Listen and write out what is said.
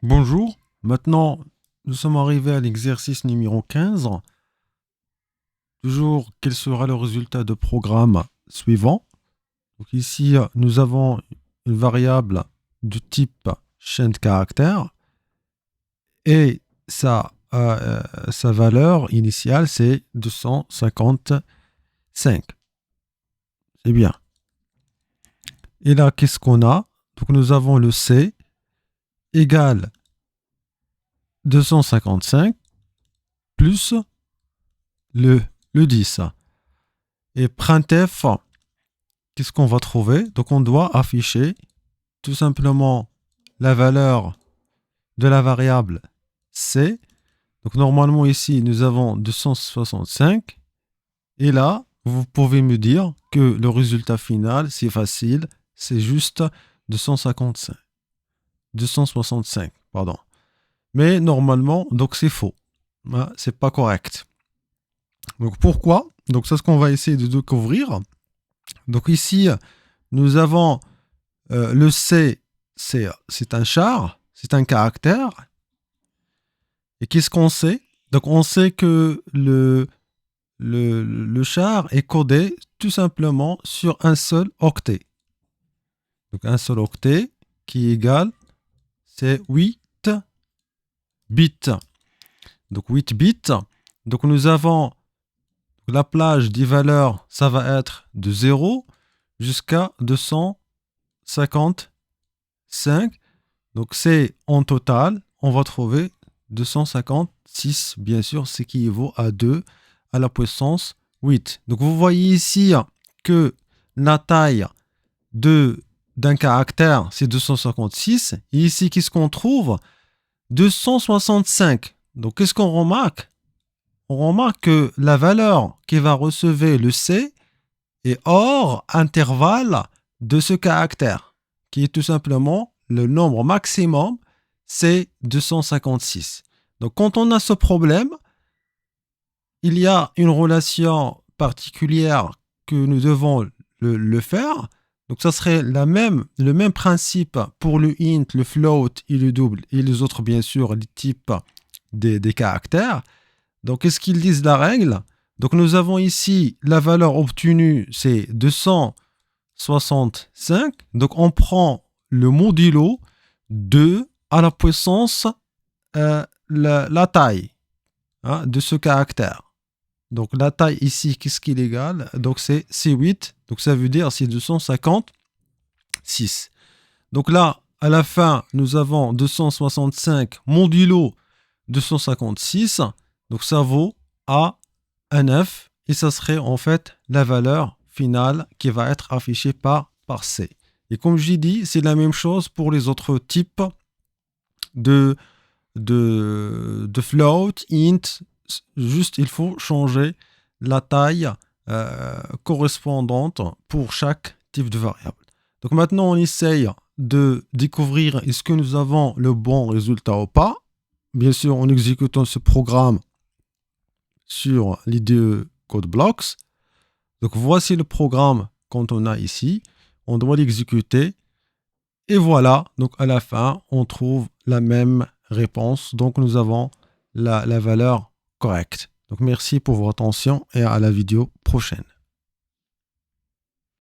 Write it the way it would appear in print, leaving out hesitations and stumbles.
Bonjour, maintenant nous sommes arrivés à l'exercice numéro 15. Toujours, quel sera le résultat de programme suivant? Donc ici, nous avons une variable du type chaîne de caractères et sa valeur initiale c'est 255. C'est bien. Et là, qu'est-ce qu'on a? Donc nous avons le C égale 255 plus le 10. Et printf, qu'est-ce qu'on va trouver? Donc on doit afficher tout simplement la valeur de la variable C. Donc normalement ici nous avons 265 et là vous pouvez me dire que le résultat final c'est facile, c'est juste 265 pardon. Mais normalement donc c'est faux, c'est pas correct. Donc pourquoi? Donc c'est ce qu'on va essayer de découvrir. Donc ici nous avons le C, c'est un char, c'est un caractère. Et qu'est-ce qu'on sait? Donc on sait que le char est codé tout simplement sur un seul octet. Donc un seul octet qui est égal, c'est 8 bits. Donc 8 bits. Donc nous avons la plage des valeurs, ça va être de 0 jusqu'à 255. Donc c'est en total, on va trouver 256, bien sûr, ce qui équivaut à 2 à la puissance 8. Donc vous voyez ici que la taille d'un caractère, c'est 256. Et ici, qu'est-ce qu'on trouve? 265. Donc qu'est-ce qu'on remarque? On remarque que la valeur qui va recevoir le C est hors intervalle de ce caractère, qui est tout simplement le nombre maximum, c'est 256. Donc quand on a ce problème, il y a une relation particulière que nous devons le faire. Donc ça serait le même principe pour le int, le float et le double et les autres bien sûr les types des caractères. Donc qu'est-ce qu'ils disent la règle? Donc nous avons ici la valeur obtenue, c'est 265. Donc on prend le modulo 2 à la puissance la taille de ce caractère. Donc la taille ici, qu'est-ce qu'il est égal? Donc c'est 8. Donc ça veut dire c'est 256. Donc là, à la fin, nous avons 265 modulo 256. Donc ça vaut à 9 et ça serait en fait la valeur finale qui va être affichée par C. Et comme j'ai dit, c'est la même chose pour les autres types de float, int. Juste, il faut changer la taille correspondante pour chaque type de variable. Donc maintenant, on essaye de découvrir est-ce que nous avons le bon résultat ou pas. Bien sûr, en exécutant ce programme sur l'IDE Code Blocks. Donc voici le programme qu'on a ici. On doit l'exécuter. Et voilà, donc à la fin, on trouve la même réponse. Donc nous avons la valeur correcte. Donc merci pour votre attention et à la vidéo prochaine.